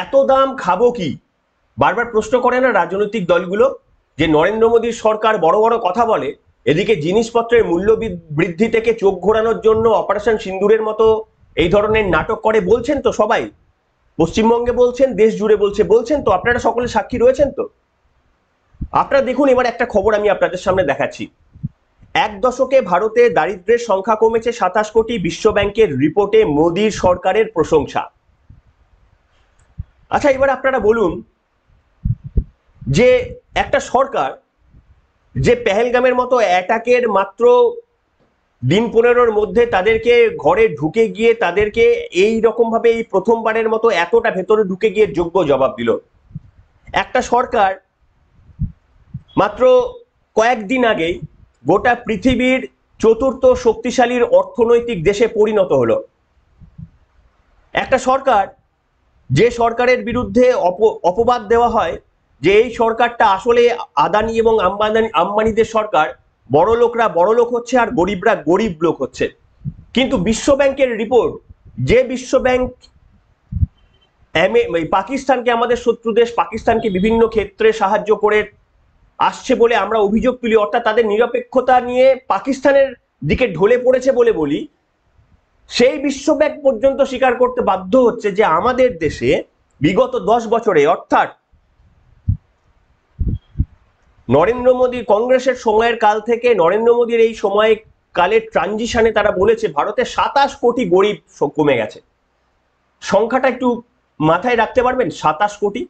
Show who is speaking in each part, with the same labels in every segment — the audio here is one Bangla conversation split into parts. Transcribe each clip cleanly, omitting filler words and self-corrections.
Speaker 1: এত দাম খাবো কি? বারবার প্রশ্ন করে না রাজনৈতিক দলগুলো, যে নরেন্দ্র মোদীর সরকার বড় বড় কথা বলে, এদিকে জিনিসপত্রের মূল্য বৃদ্ধি থেকে চোখ ঘোরানোর জন্য অপারেশন সিন্দুরের মতো এই ধরনের নাটক করে। বলছেন তো সবাই, পশ্চিমবঙ্গে বলছেন, দেশ জুড়ে বলছেন তো, আপনারা সকলে সাক্ষী রয়েছেন তো। আপনারা দেখুন, এবার একটা খবর আমি আপনাদের সামনে দেখাচ্ছি। এক দশকে ভারতে দারিদ্র্যের সংখ্যা কমেছে 27 কোটি, বিশ্ব ব্যাংকের রিপোর্টে মোদীর সরকারের প্রশংসা। আচ্ছা, এবার আপনারা বলুন যে একটা সরকার যে পেহেলগামের মতো অ্যাটাকের মাত্র দিন 15-র মধ্যে তাদেরকে ঘরে ঢুকে গিয়ে তাদেরকে এই রকম ভাবে এই প্রথমবারের মতো এতটা ভেতরে ঢুকে গিয়ে যোগ্য জবাব দিল, একটা সরকার মাত্র কয়েকদিন আগেই গোটা পৃথিবীর চতুর্থ শক্তিশালীর অর্থনৈতিক দেশে পরিণত হলো, একটা সরকার যে সরকারের বিরুদ্ধে অপবাদ দেওয়া হয় যে এই সরকারটা আসলে আদানি এবং আম্বানিদের সরকার, বড় লোকরা বড় লোক হচ্ছে আর গরিবরা গরিব লোক হচ্ছে। কিন্তু বিশ্ব ব্যাংকের রিপোর্ট, যে বিশ্ব ব্যাংক পাকিস্তানকে, আমাদের শত্রু দেশ পাকিস্তানকে বিভিন্ন ক্ষেত্রে সাহায্য করে আসছে বলে আমরা অভিযোগ তুলি, অর্থাৎ তাদের নিরপেক্ষতা নিয়ে পাকিস্তানের দিকে ঢলে পড়েছে বলে বলি, সেই বিশ্ব ব্যাংক পর্যন্ত স্বীকার করতে বাধ্য হচ্ছে যে আমাদের দেশে বিগত 10 বছরে, অর্থাৎ নরেন্দ্র মোদী কংগ্রেসের সময়ের কাল থেকে নরেন্দ্র মোদীর এই সময় কালের ট্রানজিশনে তারা বলেছে ভারতে 27 কোটি গরিব কমে গেছে। সংখ্যাটা একটু মাথায় রাখতে পারবেন? 27 কোটি,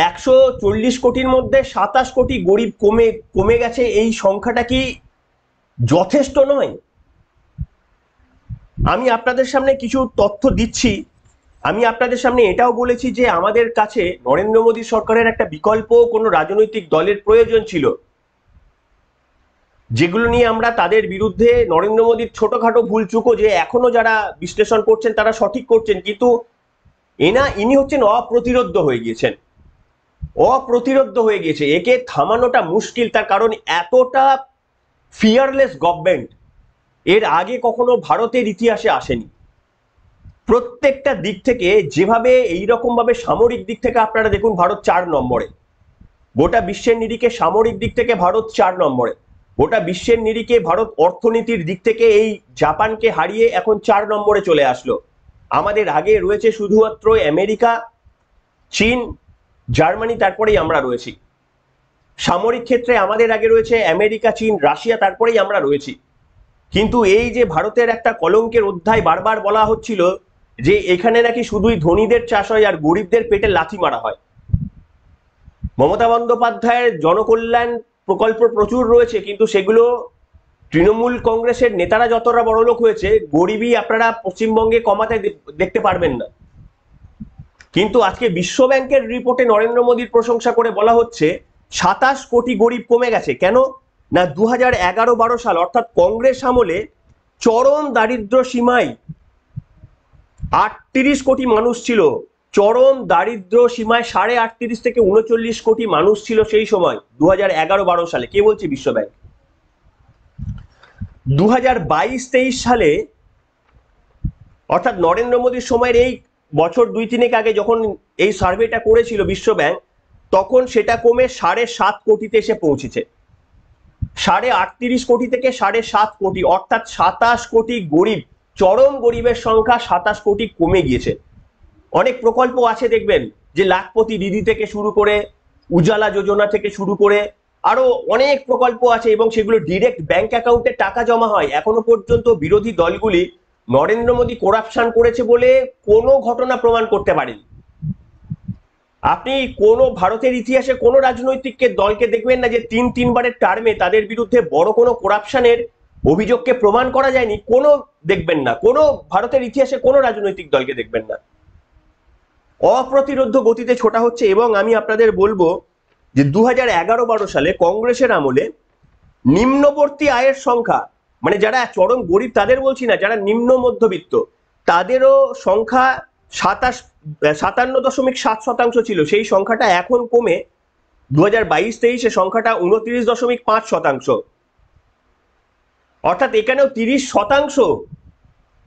Speaker 1: 140 কোটির মধ্যে 27 কোটি গরিব কমে গেছে। এই সংখ্যাটা কি যথেষ্ট নয়? আমি আপনাদের সামনে কিছু তথ্য দিচ্ছি। আমি আপনাদের সামনে এটাও বলেছি যে আমাদের কাছে নরেন্দ্র মোদী সরকারের একটা বিকল্প কোনো রাজনৈতিক দলের প্রয়োজন ছিল, যেগুলো নিয়ে আমরা তাদের বিরুদ্ধে নরেন্দ্র মোদীর ছোটখাটো ভুলচুকও যে এখনো যারা বিশ্লেষণ করছেন তারা সঠিক করছেন, কিন্তু ইনি হচ্ছেন অপ্রতিরোধ্য হয়ে গিয়েছেন, অপ্রতিরোধ্য হয়ে গিয়েছে। একে থামানোটা মুশকিল, তার কারণ এতটা ফিয়ারলেস গভর্নমেন্ট এর আগে কখনো ভারতের ইতিহাসে আসেনি। প্রত্যেকটা দিক থেকে যেভাবে এইরকম ভাবে সামরিক দিক থেকে আপনারা দেখুন, ভারত 4 নম্বরে, গোটা বিশ্বের নিরিখে সামরিক দিক থেকে ভারত 4 নম্বরে, গোটা বিশ্বের নিরিখে ভারত অর্থনীতির দিক থেকে এই জাপানকে হারিয়ে এখন 4 নম্বরে চলে আসলো। আমাদের আগে রয়েছে শুধুমাত্র আমেরিকা, চীন, জার্মানি, তারপরেই আমরা রয়েছি। সামরিক ক্ষেত্রে আমাদের আগে রয়েছে আমেরিকা, চীন, রাশিয়া, তারপরেই আমরা রয়েছি। কিন্তু এই যে ভারতের একটা কলঙ্কের অধ্যায় বারবার বলা হচ্ছিল যে এখানে নাকি শুধুই ধনীদের চাষ হয় আর গরিবদের পেটে লাথি মারা হয়। মমতা বন্দ্যোপাধ্যায়ের জনকল্যাণ প্রকল্প প্রচুর রয়েছে, কিন্তু সেগুলো তৃণমূল কংগ্রেসের নেতারা যতটা বড়লোক হয়েছে, গরিবই আপনারা পশ্চিমবঙ্গে কমাতে দেখতে পারবেন না। কিন্তু আজকে বিশ্ব ব্যাংকের রিপোর্টে নরেন্দ্র মোদীর প্রশংসা করে বলা হচ্ছে 27 কোটি গরিব কমে গেছে। কেন না, 2011-12 সাল অর্থাৎ কংগ্রেস আমলে চরম দারিদ্র সীমায় 38 কোটি মানুষ ছিল। চরম দারিদ্র সীমায় 38.5 থেকে 39 কোটি মানুষ ছিল সেই সময় 2011-12 সালে। কে বলছে? বিশ্ব ব্যাংক। 2022-23 সালে অর্থাৎ নরেন্দ্র মোদীর সময়ের এই বছর 2-3 আগে যখন এই সার্ভেটা করেছিল বিশ্ব ব্যাংক, তখন সেটা কমে 7.5 কোটিতে এসে পৌঁছেছে। 38 কোটি থেকে 7.5 কোটি, অর্থাৎ 27 কোটি গরিব, চরম গরিবের সংখ্যা 27 কোটি কমে গিয়েছে। অনেক প্রকল্প আছে দেখবেন, যে লাখপতি দিদি থেকে শুরু করে উজালা যোজনা থেকে শুরু করে আরো অনেক প্রকল্প আছে, এবং সেগুলো ডিরেক্ট ব্যাংক অ্যাকাউন্টে টাকা জমা হয়। এখনো পর্যন্ত বিরোধী দলগুলি নরেন্দ্র মোদী করাপশন করেছে বলে কোনো ঘটনা প্রমাণ করতে পারেনি। আপনি কোনো ভারতের ইতিহাসে কোনো রাজনৈতিক দলকে দেখবেন না যে 3 বারের টার্মে তাদের বিরুদ্ধে বড় কোনো করাপশনের অভিযোগকে প্রমাণ করা যায়নি। কোনো দেখবেন না, কোনো ভারতের ইতিহাসে কোনো রাজনৈতিক দলকে দেখবেন না। অপ্রতিরোধ্য গতিতে ছোটা হচ্ছে। এবং আমি আপনাদের বলবো যে 2011-12 সালে কংগ্রেসের আমলে নিম্নবর্তী আয়ের সংখ্যা, মানে যারা চরম গরিব তাদের বলছি না, যারা নিম্ন মধ্যবিত্ত, তাদেরও সংখ্যা 57.7% ছিল। সেই সংখ্যাটা এখন কমে 2022-23-এ সংখ্যাটা 29.5%। অর্থাৎ এখানেও 30%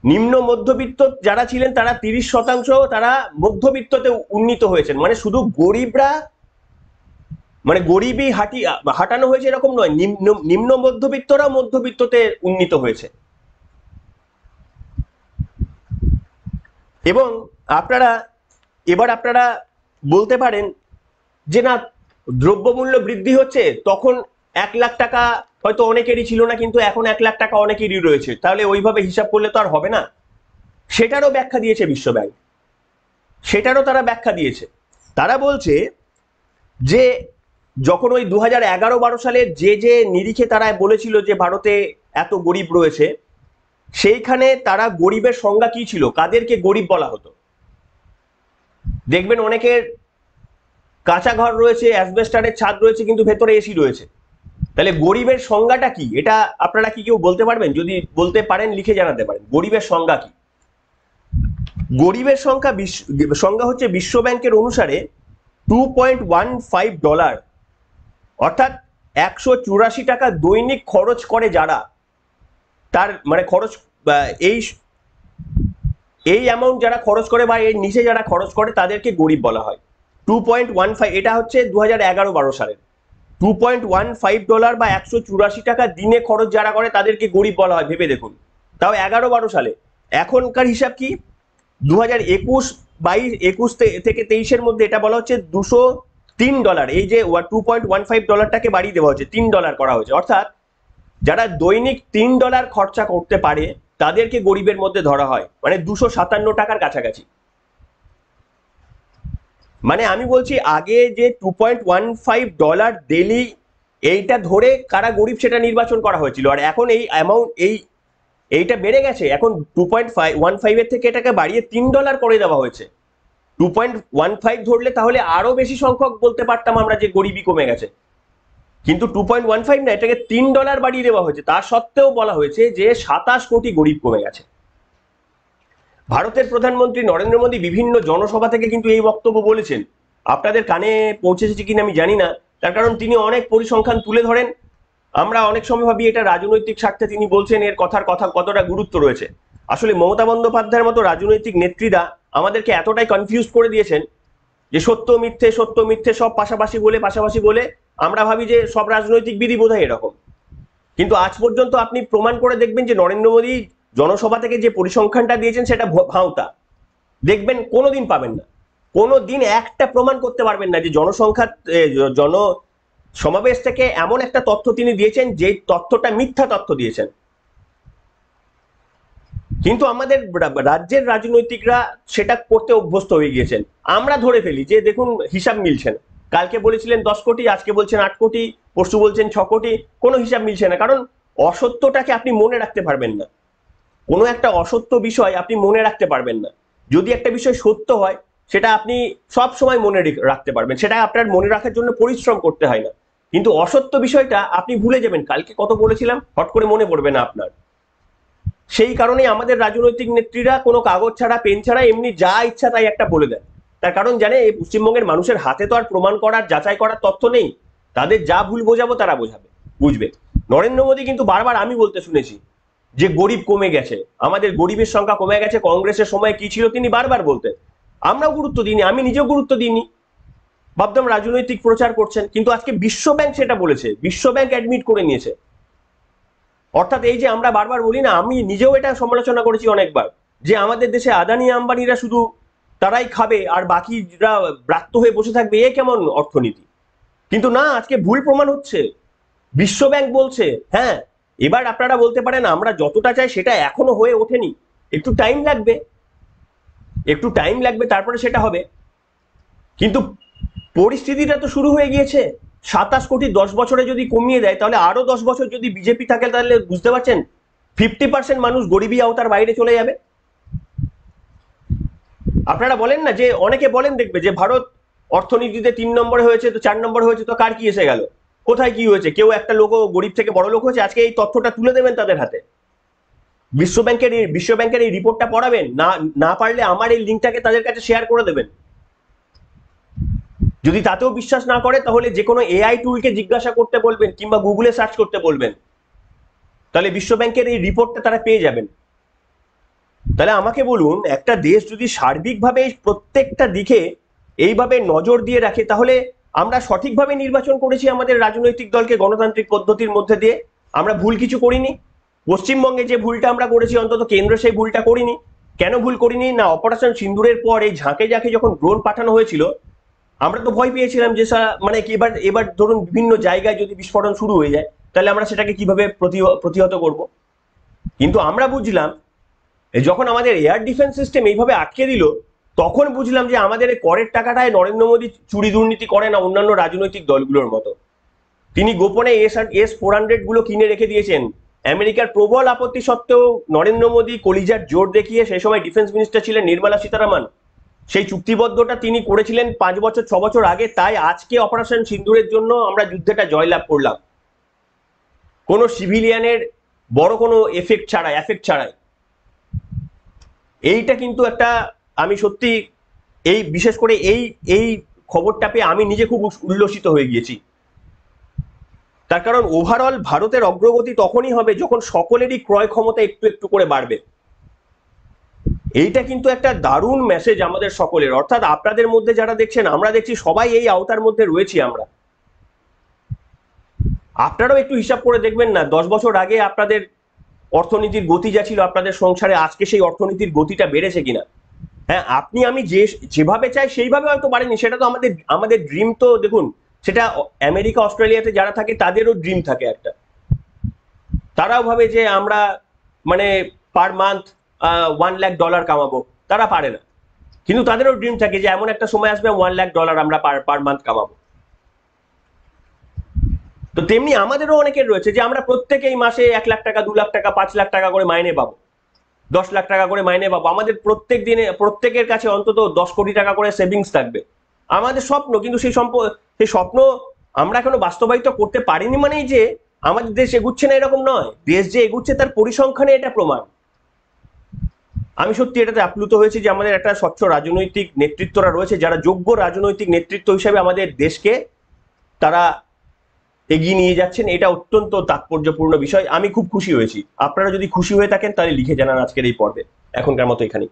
Speaker 1: নিম্ন মধ্যবিত্ত যারা ছিলেন তারা 30% তারা মধ্যবিত্ততে উন্নীত হয়েছেন। মানে শুধু গরিবরা, মানে গরিবই হাঁটানো হয়েছে এরকম নয়, নিম্ন মধ্যবিত্তরা মধ্যবিত্ততে উন্নীত হয়েছে। এবং আপনারা আপনারা বলতে পারেন যে না, দ্রব্যমূল্য বৃদ্ধি হচ্ছে, তখন 1 লাখ টাকা হয়তো অনেকেরই ছিল না, কিন্তু এখন 1 লাখ টাকা অনেকেরই রয়েছে, তাহলে ওইভাবে হিসাব করলে তো আর হবে না। সেটারও ব্যাখ্যা দিয়েছে বিশ্বব্যাংক, সেটারও তারা ব্যাখ্যা দিয়েছে। তারা বলছে যে যখন ওই 2011-12 সালে যে নিরিখে তারা বলেছিল যে ভারতে এত গরিব রয়েছে, সেইখানে তারা গরিবের সংজ্ঞা কি ছিল, কাদেরকে গরিব বলা হতো। দেখবেন অনেকের কাঁচা ঘর রয়েছে, অ্যাসবেস্টারের ছাদ রয়েছে, কিন্তু ভেতরে এসি রয়েছে। তাহলে গরিবের সংজ্ঞাটা কি, এটা আপনারা কি কেউ বলতে পারবেন? যদি বলতে পারেন লিখে জানাতে পারেন, গরিবের সংজ্ঞা কি। গরিবের সংজ্ঞা হচ্ছে বিশ্ব ব্যাংকের অনুসারে $2.15, অর্থাৎ 184 টাকা দৈনিক খরচ করে যারা, তার মানে খরচ এই অ্যামাউন্ট যারা খরচ করে বা এর নিচে যারা খরচ করে তাদেরকে গরিব বলা হয়। 2.15, এটা হচ্ছে 2011-12 সালের। $2.15 বা 184 টাকা দিনে খরচ যারা করে তাদেরকে গরিব বলা হয়, ভেবে দেখুন, তাও 11-12 সালে। এখনকার হিসাব কি, 2021 থেকে 23-এর মধ্যে এটা বলা হচ্ছে $203। এই যে $2.15টাকে বাড়িয়ে দেওয়া হচ্ছে, $3 করা হয়েছে। অর্থাৎ যারা দৈনিক $3 খরচা করতে পারে তাদেরকে গরিবের মধ্যে ধরা হয়, মানে 257 টাকার কাছাকাছি। মানে আমি বলছি আগে যে $2.15 ডেলি, এইটা ধরে কারা গরিব সেটা নির্বাচন করা হয়েছিল, আর এখন এই অ্যামাউন্ট এইটা বেড়ে গেছে, এখন 2.15 এর থেকে এটাকে বাড়িয়ে $3 করে দেওয়া হয়েছে। 2.15 ধরলে তাহলে আরো বেশি সংখ্যক বলতে পারতাম আমরা যে গরিবই কমে গেছে, কিন্তু 2.15 না, এটাকে $3 বাড়িয়ে দেওয়া হয়েছে। তা সত্ত্বেও বলা হয়েছে যে 27 কোটি গরিব কমে গেছে। ভারতের প্রধানমন্ত্রী নরেন্দ্র মোদী বিভিন্ন জনসভা থেকে কিন্তু এই বক্তব্য বলেছেন। আপনাদের কানে পৌঁছেছে কিনা আমি জানি না, তার কারণ তিনি অনেক পরিসংখ্যান তুলে ধরেন। আমরা অনেক সময় ভাবি এটা রাজনৈতিক স্বার্থে তিনি বলছেন, এর কথা কতটা গুরুত্ব রয়েছে। আসলে মমতা বন্দ্যোপাধ্যায়ের মতো রাজনৈতিক নেত্রীরা আমাদেরকে এতটাই কনফিউজ করে দিয়েছেন যে সত্য মিথ্যে সব পাশাপাশি বলে আমরা ভাবি যে সব রাজনৈতিকবিদই বোধহয় এরকম। কিন্তু আজ পর্যন্ত আপনি প্রমাণ করে দেখবেন যে নরেন্দ্র মোদী জনসভা থেকে যে পরিসংখ্যানটা দিয়েছেন সেটা ভাঁওতা। দেখবেন কোনোদিন পাবেন না, কোনোদিন একটা প্রমাণ করতে পারবেন না যে জন সমাবেশ থেকে এমন একটা তথ্য তিনি দিয়েছেন যে তথ্যটা মিথ্যা তথ্য দিয়েছেন। কিন্তু আমাদের রাজ্যের রাজনৈতিকরা সেটা করতে অভ্যস্ত হয়ে গিয়েছেন। আমরা ধরে ফেলি যে দেখুন হিসাব মিলছে না, কালকে বলেছিলেন 10 কোটি, আজকে বলছেন 8 কোটি, পরশু বলছেন 6 কোটি, কোনো হিসাব মিলছে না। কারণ অসত্যটাকে আপনি মনে রাখতে পারবেন না, কোনো একটা অসত্য বিষয় আপনি মনে রাখতে পারবেন না। যদি একটা বিষয় সত্য হয় সেটা আপনি সব সময় মনে রাখতে পারবেন, সেটা আপনার মনে রাখার জন্য পরিশ্রম করতে হয় না। কিন্তু অসত্য বিষয়টা আপনি ভুলে যাবেন, কালকে কত বলেছিলাম হট করে মনে পড়বে না আপনার। সেই কারণে আমাদের রাজনৈতিক নেত্রীরা কোনো কাগজ ছাড়া পেন ছাড়া এমনি যা ইচ্ছা তাই একটা বলে দেন। তার কারণ জানে এই পশ্চিমবঙ্গের মানুষের হাতে তো আর প্রমাণ করার যাচাই করার তথ্য নেই, তাদের যা ভুল বোঝাবো তারা বুঝবে। নরেন্দ্র মোদী কিন্তু বারবার আমি বলতে শুনেছি যে গরিব কমে গেছে, আমাদের গরিবের সংখ্যা কমে গেছে, কংগ্রেসের সময় কি ছিল তিনি বারবার বলতেন। আমরাও গুরুত্ব দিইনি, আমি নিজেও গুরুত্ব দিইনি, ভাবতাম রাজনৈতিক প্রচার করছেন। কিন্তু আজকে বিশ্ব ব্যাংক সেটা বলেছে, বিশ্ব ব্যাংক অ্যাডমিট করে নিয়েছে। অর্থাৎ এই যে আমরা বারবার বলি না, আমি নিজেও এটা সমালোচনা করেছি অনেকবার, যে আমাদের দেশে আদানি আম্বানিরা শুধু তারাই খাবে আর বাকিরা ব্রাত্য হয়ে বসে থাকবে, এ কেমন অর্থনীতি। কিন্তু না, আজকে ভুল প্রমাণ হচ্ছে, বিশ্ব ব্যাংক বলছে। হ্যাঁ, এবার আপনারা বলতে পারেন আমরা যতটা চাই সেটা এখনো হয়ে ওঠেনি, একটু টাইম লাগবে, তারপরে সেটা হবে। কিন্তু পরিস্থিতিটা তো শুরু হয়ে গিয়েছে। 27 কোটি 10 বছরে যদি কমিয়ে দেয়, তাহলে আরো 10 বছর যদি বিজেপি থাকে, তাহলে বুঝতে পারছেন 50% মানুষ গরিবী আওতার বাইরে চলে যাবে। আপনারা বলেন না, যে অনেকে বলেন দেখবে যে ভারত অর্থনীতিতে 3 নম্বরে হয়েছে, তো 4 নম্বরে হয়েছে, তো কার কি এসে গেল, কোথায় কি হয়েছে, কেউ একটা লোক গরিব থেকে বড় লোক হয়েছে। আজকে এই তথ্যটা তুলে দেবেন তাদের হাতে, বিশ্ব ব্যাংকের এই রিপোর্টটা পড়াবেন, না পারলে আমার এই লিঙ্কটাকে তাদের কাছে শেয়ার করে দেবেন। যদি তাতেও বিশ্বাস না করে, তাহলে যে কোনো এআই টুলকে জিজ্ঞাসা করতে বলবেন কিংবা গুগলে সার্চ করতে বলবেন, তাহলে বিশ্ব ব্যাংকের এই রিপোর্টটা তারা পেয়ে যাবেন। তাহলে আমাকে বলুন, একটা দেশ যদি সার্বিকভাবে প্রত্যেকটা দিকে এইভাবে নজর দিয়ে রাখে, তাহলে আমরা সঠিকভাবে নির্বাচন করেছি আমাদের রাজনৈতিক দলকে গণতান্ত্রিক পদ্ধতির মধ্যে দিয়ে, আমরা ভুল কিছু করিনি। পশ্চিমবঙ্গে যে ভুলটা আমরা করেছি, অন্তত কেন্দ্রে সেই ভুলটা করিনি। কেন ভুল করিনি না, অপারেশন সিন্দুরের পর এই ঝাঁকে ঝাঁকে যখন ড্রোন পাঠানো হয়েছিল, আমরা তো ভয় পেয়েছিলাম যে মানে কি এবার এবার ধরুন বিভিন্ন জায়গায় যদি বিস্ফোরণ শুরু হয়ে যায়, তাহলে আমরা সেটাকে কিভাবে প্রতিহত করব। কিন্তু আমরা বুঝলাম যখন আমাদের এয়ার ডিফেন্স সিস্টেম এইভাবে আটকে দিল, তখন বুঝলাম যে আমাদের এই করের টাকাটায় নরেন্দ্র মোদী চুরি দুর্নীতি করে না অন্যান্য রাজনৈতিক দলগুলোর মতো। তিনি গোপনে S-400 গুলো কিনে রেখে দিয়েছেন। আমেরিকার প্রবল আপত্তি সত্ত্বেও নরেন্দ্র মোদী কলিজার জোর দেখিয়ে, সেই সময় ডিফেন্স মিনিস্টার ছিলেন নির্মলা সীতারামন, সেই চুক্তিবদ্ধটা তিনি করেছিলেন 5 বছর 6 বছর আগে। তাই আজকে অপারেশন সিন্দুরের জন্য আমরা যুদ্ধটা জয়লাভ করলাম, কোনো সিভিলিয়ানের বড় কোনো এফেক্ট ছাড়াই। এইটা কিন্তু একটা, আমি সত্যি এই বিশেষ করে এই এই খবরটা পেয়ে আমি নিজে খুব উল্লসিত হয়ে গিয়েছি। তার কারণ ওভারঅল ভারতের অগ্রগতি তখনই হবে যখন সকলেরই ক্রয় ক্ষমতা একটু একটু করে বাড়বে। এইটা কিন্তু একটা দারুণ মেসেজ আমাদের সকলের, অর্থাৎ আপনাদের মধ্যে যারা দেখছেন, আমরা দেখছি সবাই এই আওতার মধ্যে রয়েছি আমরা। আপনারাও একটু হিসাব করে দেখবেন না, 10 বছর আগে আপনাদের অর্থনীতির গতি যা ছিল আপনাদের সংসারে, আজকে সেই অর্থনীতির গতিটা বেড়েছে কিনা। হ্যাঁ, আপনি আমি যেভাবে চাই সেইভাবে হয়তো বাড়েনি, সেটা তো আমাদের ড্রিম। তো দেখুন, সেটা আমেরিকা অস্ট্রেলিয়াতে যারা থাকে তাদেরও ড্রিম থাকে একটা, তারাও ভাবে যে আমরা মানে পার মান্থ $1 লাখ কামাবো, তারা পারে না। কিন্তু তাদেরও ড্রিম থাকে যে এমন একটা সময় আসবে $1 লাখ আমরা পার মান্থ কামাবো। তো তেমনি আমাদেরও অনেকের রয়েছে যে আমরা প্রত্যেকেই মাসে 1 লাখ টাকা, 2 লাখ টাকা, 5 লাখ টাকা করে মাইনে পাবো, 10 লাখ টাকা করে মাইনে পাবো। আমাদের প্রত্যেক দিনে প্রত্যেকের কাছে অন্তত 10 কোটি টাকা করে সেভিংস থাকবে। আমাদের স্বপ্ন, কিন্তু সেই স্বপ্ন আমরা এখনো বাস্তবায়িত করতে পারিনি। মানেই যে আমাদের দেশ এগুচ্ছে না এরকম নয়, দেশ যে এগুচ্ছে তার পরিসংখ্যানে এটা প্রমাণ। আমি সত্যি এটাতে আপ্লুত হয়েছি যে আমাদের একটা স্বচ্ছ রাজনৈতিক নেতৃত্বরা রয়েছে, যারা যোগ্য রাজনৈতিক নেতৃত্ব হিসেবে আমাদের দেশকে তারা এগিয়ে নিয়ে যাচ্ছেন। এটা অত্যন্ত তাৎপর্যপূর্ণ বিষয়। আমি খুব খুশি হয়েছি। আপনারা যদি খুশি হয়ে থাকেন তাহলে লিখে জানান আজকের এই পর্বে। এখনকার মতো এখানেই।